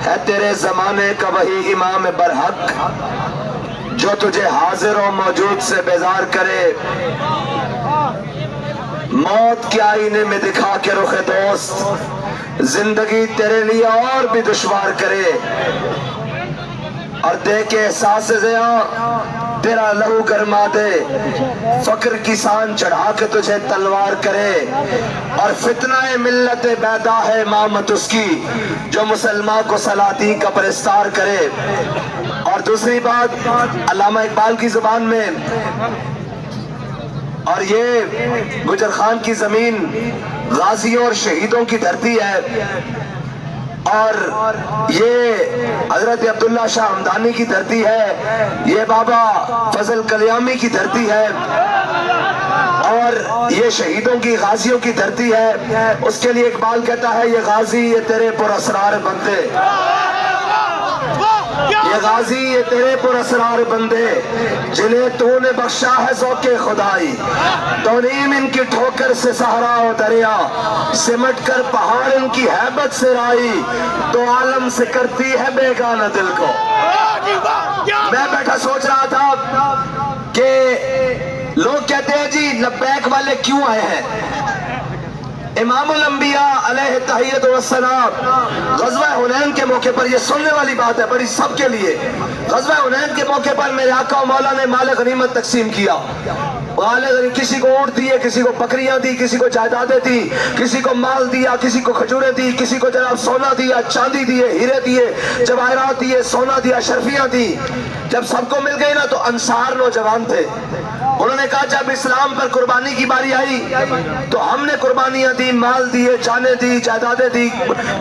ہے تیرے زمانے کا وہی امام برحق جو تجھے حاضر و موجود سے بیزار کرے، موت کے آئینے میں دکھا کے رخ دوست زندگی تیرے لیے اور بھی دشوار کرے، اور دے کے احساس ضیاء تیرا لہو گرما دے، فقر کی سان چڑھا کے تجھے تلوار کرے، اور فتنہ ملت بیدا ہے امامت اس کی جو مسلمان کو سلاطین کا پرستار کرے۔ اور دوسری بات علامہ اقبال کی زبان میں، اور یہ گجر خان کی زمین غازیوں اور شہیدوں کی دھرتی ہے، اور یہ حضرت عبداللہ شاہ ہمدانی کی دھرتی ہے، یہ بابا فضل کلیامی کی دھرتی ہے، اور یہ شہیدوں کی غازیوں کی دھرتی ہے۔ اس کے لیے اقبال کہتا ہے یہ غازی یہ تیرے پر اسرار بندے، یہ غازی یہ تیرے پر اسرار بندے جنہیں تو نے بخشا ہے ذوق خدائی، تونیم ان کی ٹھوکر سے صحرا و دریا، سمٹ کر پہاڑ ان کی ہیبت سے رائی، تو عالم سے کرتی ہے بیگانہ دل کو۔ میں بیٹھا سوچ رہا تھا کہ لوگ کہتے ہیں جی لبیک والے کیوں آئے ہیں؟ امام الانبیاء علیہ تحیت والسلام غزوہ حنین کے موقع پر، یہ سننے والی بات ہے بڑی سب کے لیے، غزوہ حنین کے موقع پر میرے آقا و مولا نے مال غنیمت تقسیم کیا، کسی کو اونٹ دیے، کسی کو بکریاں دی، کسی کو جائیدادیں دی، کسی کو مال دیا، کسی کو کھجوریں دی، کسی کو جناب سونا دیا، چاندی دیے، ہیرے دیے، جواہرات دیے، سونا دیا، شرفیاں دی۔ جب سب کو مل گئی نا تو انصار نوجوان تھے، انہوں نے کہا جب اسلام پر قربانی کی باری آئی تو ہم نے قربانیاں دی، مال دیے، جانیں دی، جائیدادیں دی،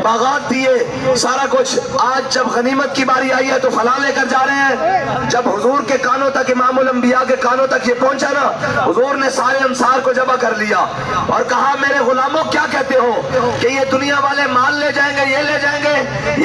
باغات دیے، سارا کچھ۔ آج جب غنیمت کی باری آئی ہے تو فلاں لے کر جا رہے ہیں۔ جب حضور کے کانوں تک، امام الانبیاء کے کانوں تک یہ پہنچا نا، حضور نے سارے انصار کو جمع کر لیا اور کہا میرے غلاموں کیا کہتے ہو کہ یہ دنیا والے مال لے جائیں گے، یہ لے جائیں گے،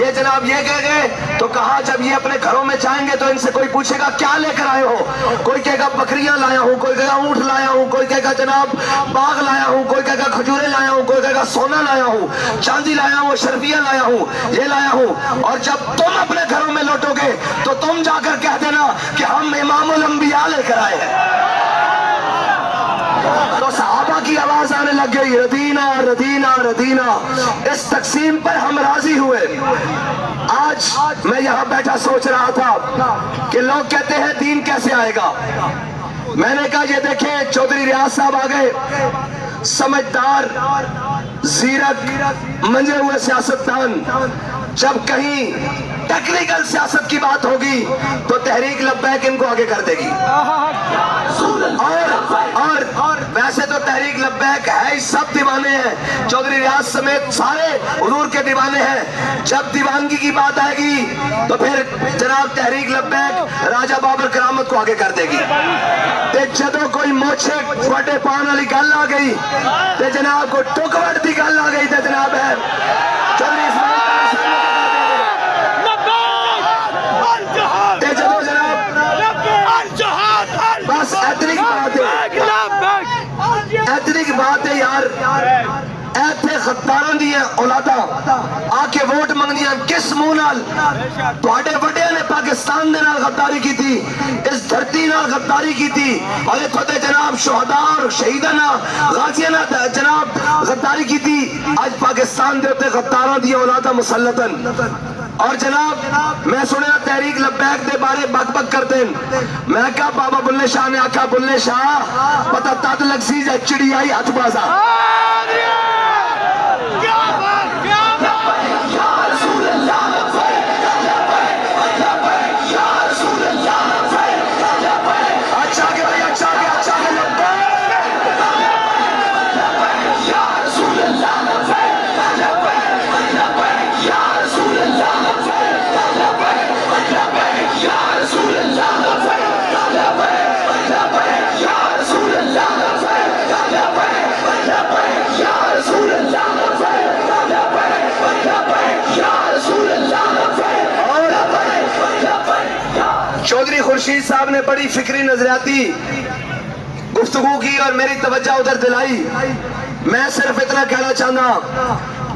یہ جناب یہ کہہ گئے؟ تو کہا جب یہ اپنے گھروں میں جائیں گے تو ان سے کوئی پوچھے گا کیا لے کر آئے ہو؟ کوئی کہے گا بکریاں لایا ہوں، کوئی کہے گا اونٹ لایا ہوں، کوئی کہے گا جناب باغ لایا ہوں، کوئی کہے گا کھجورے لایا ہوں، کوئی کہے گا سونا لایا ہوں، چاندی لایا ہوں، شرفیاں لایا ہوں، یہ لایا ہوں۔ اور جب تم اپنے گھروں میں لوٹو گے تو تم جا کر کہہ دینا کہ ہم امام الانبیاء لے کر آئے ہیں۔ تو صحابہ کی آواز آنے لگ گئی، ردینا ردینا ردینا۔ اس تقسیم پر ہم راضی ہوئے۔ آج میں یہاں بیٹھا سوچ رہا تھا کہ لوگ کہتے ہیں دین کیسے آئے گا؟ میں نے کہا یہ دیکھیں چودھری ریاض صاحب آگئے، سمجھدار، زیرک، منجے ہوئے سیاستدان، جب کہیں ٹیکنیکل سیاست کی بات ہوگی تو تحریک لبیک ان کو آگے کر دے گی، اور ویسے تو تحریک لبیک ہے ہی سب دیوانے ہیں، چودھری ریاض سمیت سارے حضور کے دیوانے ہیں۔ جب دیوانگی کی بات آئے گی تو پھر جناب تحریک لبیک راجہ بابر کرامت کو آگے کر دے گی۔ تے جدو کوئی موچھے وڈے پان والی گل آ گئی تے جناب کو ٹک وڈ دی گل آ گئی تے جناب ہے چودھری اسماعیل بس ایتنی بات ہے یار، ایتھے خطاروں دی اولادا آ کے ووٹ منگدیاں کس منہ نال؟ تواڈے وڈیاں نے پاکستان دے نال غداری کی تھی، اس دھرتی نال غداری کی تھی، اور اتھوں تے جناب شہداء اور شہیداں غازیاں نال جناب غداری کی تھی۔ آج پاکستان دے اوتے غداراں دی اولادا مسلطن۔ اور جناب میں سنیا تحریک لبیک دے بارے بک بک کرتے ہیں، میں کہا بابا بلے شاہ نے آکھا بلے شاہ پتہ تد لگ سی جے چڑی آئی ہاتھ بازا۔ چودھری خورشید صاحب نے بڑی فکری نظریاتی گفتگو کی اور میری توجہ ادھر دلائی۔ میں صرف اتنا کہنا چاہنا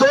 2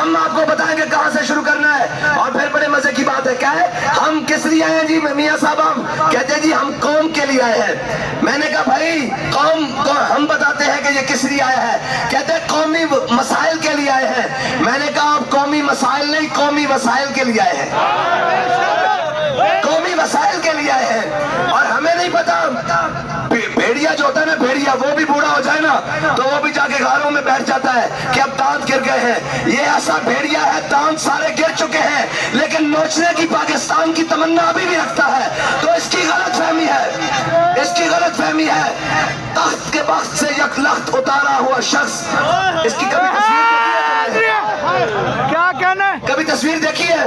ہم آپ کو بتائیں گے کہاں سے شروع کرنا ہے. اور پھر بڑے مزے کی بات ہے، کیا ہے ہم کس لیے آئے ہیں جی میاں صاحب؟ ہم کہتے ہیں جی ہم قوم کے لیے آئے ہیں. میں نے کہا بھائی قوم کو ہم بتاتے ہیں کہ یہ کس لیے آیا ہے. کہتے ہیں قومی مسائل کے لیے آئے ہیں. میں نے کہا آپ قومی مسائل نہیں، قومی وسائل کے لیے آئے ہیں. قومی وسائل کے لیے آئے ہیں. اور ہمیں نہیں پتا بھیڑیا جو ہوتا ہے نا، بھیڑیا وہ بھی بوڑھا ہو جائے نا تو وہ بھی جا کے غاروں میں بیٹھ جاتا ہے کہ اب دانت گر گئے ہیں. یہ ایسا بھیڑیا ہے، دانت سارے گر چکے ہیں لیکن نوچنے کی پاکستان کی تمنا ابھی بھی رکھتا ہے. تو اس کی غلط فہمی ہے، اس کی غلط فہمی ہے. تخت کے بخت سے یک لخت اتارا ہوا شخص، اس کی کبھی تصویر دیکھی ہے؟ کیا کہنا ہے؟ کبھی تصویر دیکھی ہے؟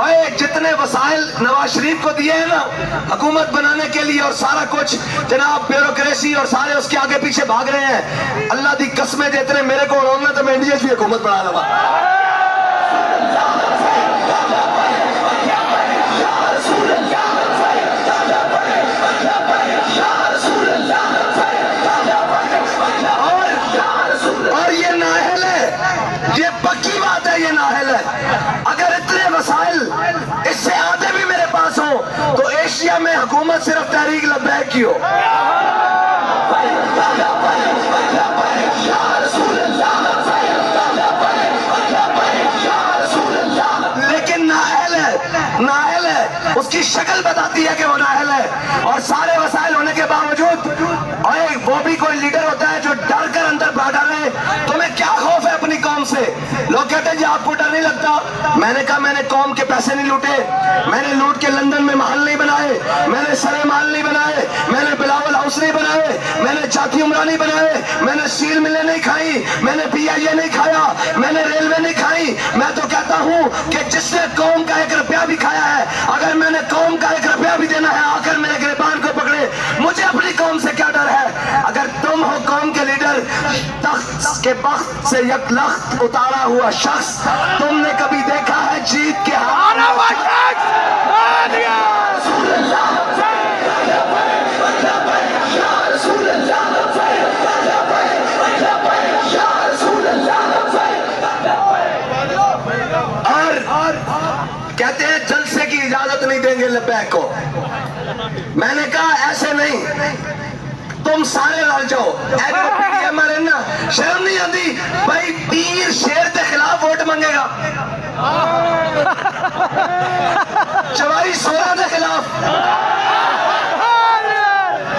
اور جتنے وسائل نواز شریف کو دیے ہیں نا حکومت بنانے کے لیے اور سارا کچھ، جناب بیوروکریسی اور سارے اس کے آگے پیچھے بھاگ رہے ہیں. اللہ دی قسمیں جتنے میرے کو ہونا تو میں انڈیا کی حکومت بنا لوں گا. اور یہ نااہل ہے، یہ پکی بات ہے، یہ نااہل ہے. اگر اتنے وسائل اس سے آدھے بھی میرے پاس ہوں تو ایشیا میں حکومت صرف تحریک لبیک کی ہو. لیکن نااہل ہے، نااہل ہے. اس کی شکل بتاتی ہے کہ وہ نااہل ہے. اور سارے وسائل ہونے کے باوجود اور وہ بھی کوئی لیڈر ہوتا ہے جو ڈر کر اندر بیٹھا رہے. تمہیں کیا خوف ہے اپنی قوم سے؟ لوگ کہتے ہیں جی آپ کو ڈر نہیں لگتا. میں نے کہا میں نے قوم کے پیسے نہیں لوٹے، میں نے لوٹ کے لندن میں محل نہیں بنائے، میں نے سرے محل نہیں بنائے، میں نے بلاول ہاؤس نہیں بنائے، میں نے چاکی عمرہ نہیں بنائے، میں نے سیل ملیں نہیں کھائی، میں نے پی آئی اے نہیں کھایا، میں نے ریلوے نہیں کھائی. میں تو کہتا ہوں کہ جس نے قوم کا 1 روپیہ بھی کھایا ہے، اگر میں نے قوم کا 1 روپیہ بھی دینا ہے آ کر میرے گریبان کو پکڑے. مجھے اپنی قوم سے کیا ڈر ہے؟ اگر تم ہو قوم کے لیڈر، تخت کے بخت سے یک لخت اتارا ہوا شخص، تم نے کبھی دیکھا ہے جیت کے ہاتھ اور کہتے ہیں جلسے کی اجازت نہیں دیں گے لبیک کو. میں نے کہا ایسے نہیں، تم سارے لڑ جاؤ. شرم نہیں آتی بھائی؟ پیر شیر کے خلاف ووٹ منگے گا، چوائی سولہ کے خلاف.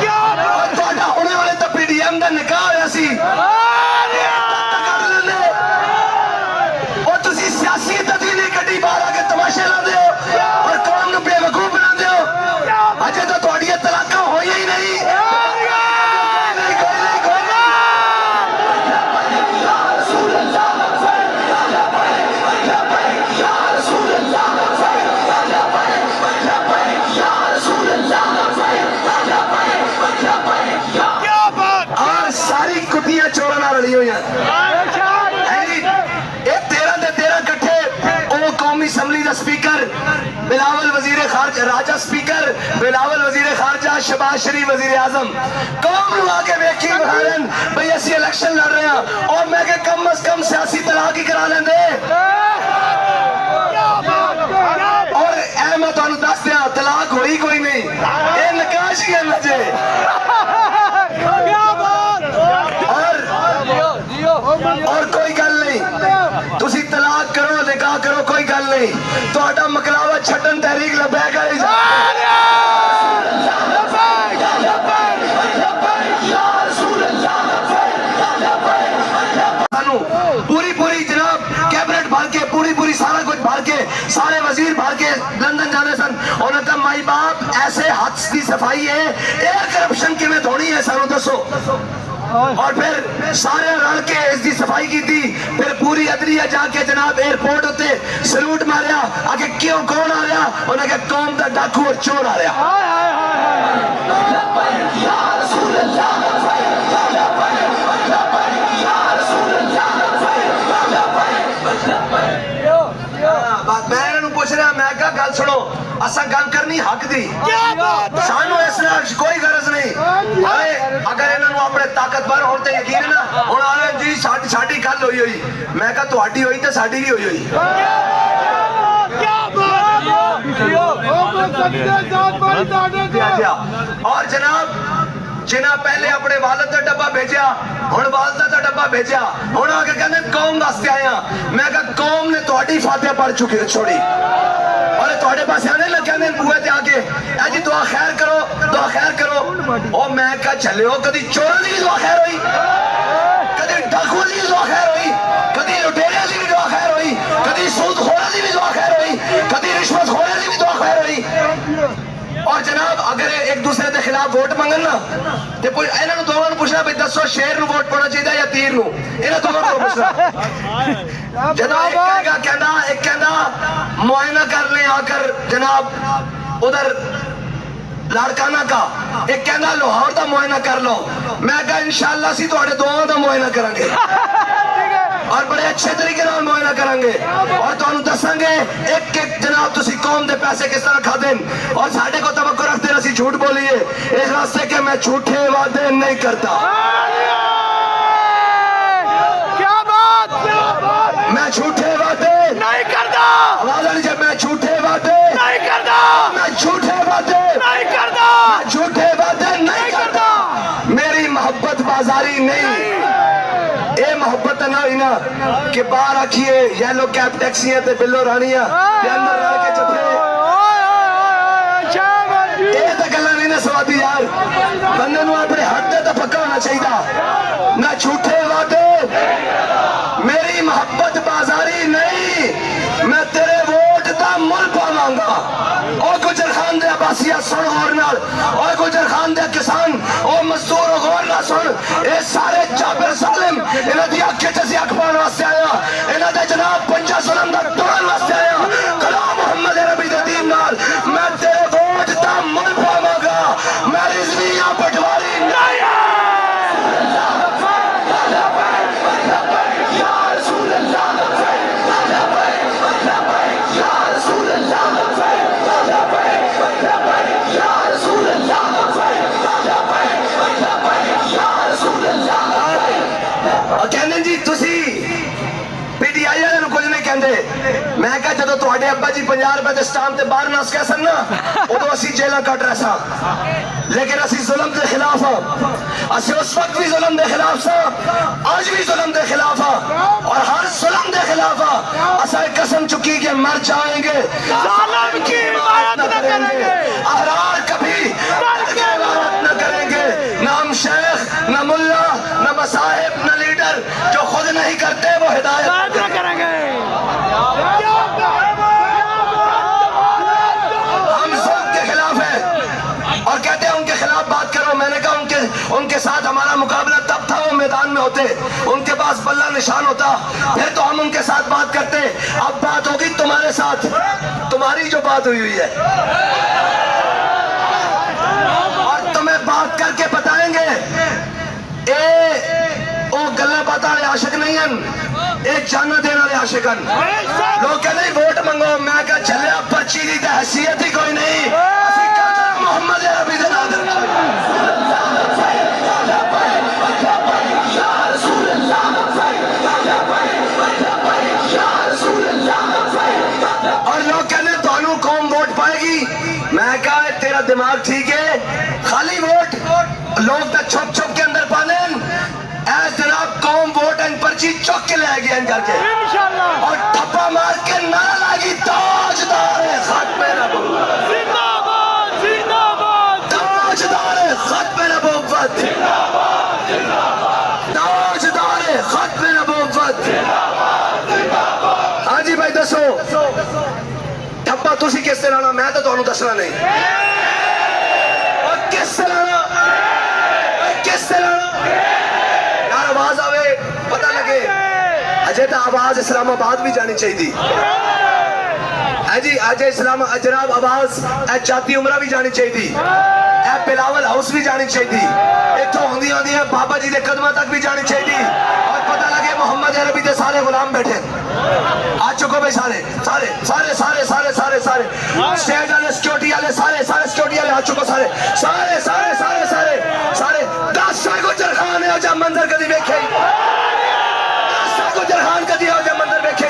اور تھوڑا ہونے والے تو پی ڈی ایم کا نکاح ہوا سی، اور تسی سیاسی تدوین کٹی باہر آ کے تماشے لا دے ہو اور قوم کو بے وقوف بنا دے ہو. اجے تو تھوڑی طلاقاں ہوئی ہی نہیں. اور ساری کتیاں چورنا رلی ہوئی ہیں. 13 کٹھے او قومی اسمبلی دا سپیکر بلاول وزیر خارجہ، راجہ سپیکر بلاول وزیر خارجہ، شہباز شریف وزیر اعظم قوم نو آگے ویکھی بڑھائیں بھئی ایسی الیکشن لڑ رہے ہیں. اور میں کہ کم از کم سیاسی طلاق ہی کرا لیں دے. اور اے میں تو دس دیا طلاق ہوئی کوئی نہیں، اے نکاش ہی ہے مجھے. اور کوئی گل نہیں، تسی طلاق کرو نکاح کرو کوئی گل نہیں، تو اٹھا مکلاوہ چھٹن تحریک لبیک آئی جا. پوری جناب کیبنٹ بھر کے پوری سارا کچھ بھر کے سارے وزیر بھر کے لندن جانے سن. انہوں نے کہا مائی باپ ایسے ہاتھ کی صفائی ہے، ایئر کرپشن کی میں دھونی ہے سانو دسو. اور پھر سارے رل کے اس کی صفائی کی تھی. پھر پوری عدلیہ جا کے جناب ایئرپورٹ ہوتے سلوٹ ماریا. آگے کیوں کون آ رہا؟ انہوں نے کہا قوم دا ڈاکو اور چور آ رہا. بات میں پوچھ رہا میں کہا گل سنو اسا گل کرنی حق دی سانو اس نال کوئی غرض نہیں اگر انہاں اپنے طاقتور ہون تے یقین نا ہن آ جی ساڈی گل ہوئی میں کہا تہاڈی ہوئی تے ساڈی بھی ہوئی اور جناب جنہ پہلے اپنے والد کا ڈبا بھیجا ہن والدہ کا ڈبا بھیجا ہن آ کے کہندے قوم واسطے آیا میں کہا قوم نے تہاڈی فاتحہ پڑھ چکی چھوڑی اور تہاڈے پاس آنے لگ کہندے بوئے تے آ کے اے جی دعا خیر کرو او میں کہا چلیو کدی چوروں دی دعا خیر ہوئی کدی ڈاکو دی دعا خیر ہوئی کدی لٹیرے دی دعا خیر ہوئی کدی سود خورا دی دعا خیر ہوئی کدی رشوت خورا دی دعا خیر ہوئی اور جناب اگر ایک دوسرے کے خلاف ووٹ منگن نا تے انہاں نوں دونوں پوچھنا بھئی دسو شیر نوں ووٹ پانا چاہیے یا تیر نوں انہاں دونوں کو پوچھنا جناب ایک کہندا معائنہ کر لیں آ کر جناب ادھر لاڑکانہ کا ایک کہندا لاہور دا معائنہ کر لو میں کہا انشاءاللہ سی تواڈے دوواں دا معائنہ کران گے اور بڑے اچھے طریقے نال معائنہ کریں گے اور تانوں دساں گے ایک جناب تسی قوم دے پیسے کس طرح کھا دیں اور ساڈے کو توقع رکھتے ہیں اسی جھوٹ بولیے اس واسطے کہ میں جھوٹے وعدے نہیں کرتا میں جھوٹے وعدے نہیں کرتا آواز آ جب میں جھوٹے وعدے نہیں کرتا میں جھوٹے وعدے نہیں کرتا میں جھوٹے وعدے نہیں کرتا میری محبت بازاری نہیں اے محبت نہ ہوئی نا کہ باہر آکھیے یلو کیپ ٹیکسیاں تے بلو رانیاں تے اندر رہ کے جتھے اے تے گلاں نہیں نا سوادی یار بندے نوں اپنے حق تے تے پکا ہونا چاہیے نہ جھوٹے وعدے میری محبت بازاری نہیں میں تیرے ووٹ دا مل پاواں گا او گجر خان دے عباسیہ سن غور نال او گجر خان دے کسان او مزدور غور نال سن اے سارے جابر سالم انہاں دی اکھ وچ اسی اکھ پاون واسطے آیا انہاں دے جناب پنجا ظلم دا توڑن واسطے آیا کلام محمد عربی دے دین نال میں تیرے ووٹ دا مل پاواں گا میں رضویاں پٹواری نہیں میں کہا جدو تواڈے ابا جی 50 روپے دے سٹام تے باہر نس کے سن نا ادو اسی جیلاں کٹ رہے سا لیکن اسی ظلم دے خلاف ہاں اسی اس وقت بھی ظلم دے خلاف سا آج بھی ظلم دے خلاف ہاں اور ہر ظلم دے خلاف ہاں اسا قسم چکی کہ مر جائیں گے ظالم کی حمایت نہ کریں گے احرار کبھی حمایت نہ کریں گے نہ ہم شیخ نہ ملا نہ مصاحب نہ لیڈر جو خود نہیں کرتے وہ ہدایت نہ کریں گے ہم ظلم کے خلاف ہیں اور کہتے ہیں ان کے خلاف بات کرو میں نے کہا ان کے ساتھ ہمارا مقابلہ تب تھا وہ میدان میں ہوتے ان کے پاس بلہ نشان ہوتا پھر تو ہم ان کے ساتھ بات کرتے اب بات ہوگی تمہارے ساتھ تمہاری جو بات ہوئی ہے اور تمہیں بات کر کے بتائیں گے او گلہ بات والے عاشق نہیں ہیں ایک جاننا دینے والے عاشق ہیں لوگ کہتے ہیں ووٹ منگو میں کہا چلیا پرچی دی تے حیثیت ہی کوئی نہیں اسی کہا محمد عربی دے نادر اور لوگ کہتے ہیں تانوں قوم ووٹ پائے گی میں کہا تیرا دماغ ٹھیک ہے خالی ووٹ لوگ تا چھپ چھپ کے اندر پانے اے جناب قوم ووٹ ان پرچی چوک کے لے گیا ان کر کے اور ٹھپا مار کے نعرہ لگی تاجدار ختم نبوت زندہ باد زندہ باد تاجدار ختم نبوت تاجدار ختم نبوت ہاں جی بھائی دسو ٹھپا تسی کس سے لانا میں تو تانوں دسنا نہیں اور کس سے لانا کس سے لانا آواز آوے پتہ لگے اجے تا آواز اسلام آباد بھی جانی چاہیے تھی جی اجے اسلام جناب آواز اے چاتی عمرہ بھی جانی چاہیے تھی اے بلاول ہاؤس بھی جانی چاہیے تھی اتھوں ہوندی ہوندی ہے بابا جی دے قدمہ تک بھی جانی چاہیے تھی اور پتہ لگے محمد عربی دے سارے غلام بیٹھے آ چکو بھائی سارے سارے سارے سارے سارے اسٹیج والے سیکورٹی والے سارے سیکورٹی والے ہاتھ چکو سارے 10 سال گجر خان ہے جب منظر کدی ویکھے 10 سال گجر خان کدی ہو جب منظر ویکھے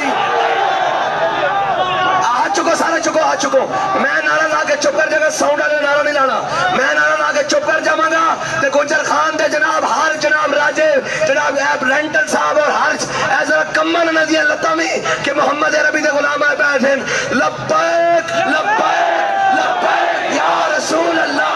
ہاتھ چکو میں نعرہ لا کے چپ کر جگہ ساؤنڈ والے نعرہ نہیں لانا میں نعرہ لا کے چپ کر جاواں گا تے گجر خان دے جناب ہر جناب راجے جناب ایپ رینٹل صاحب اور ہر ایسا کمن ندیاں لتامی کہ محمد عربی دے غلام آئے بیٹھیں لبیک لبیک لبیک یا رسول اللہ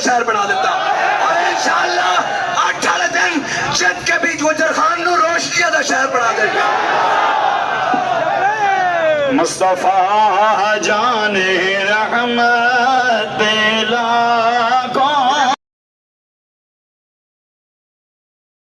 شہر بنا دیتا اور انشاءاللہ 18 دن جد کے بیچ گجر خان نو روشنی دا شہر بنا دیتا مصطفیٰ جان رحمت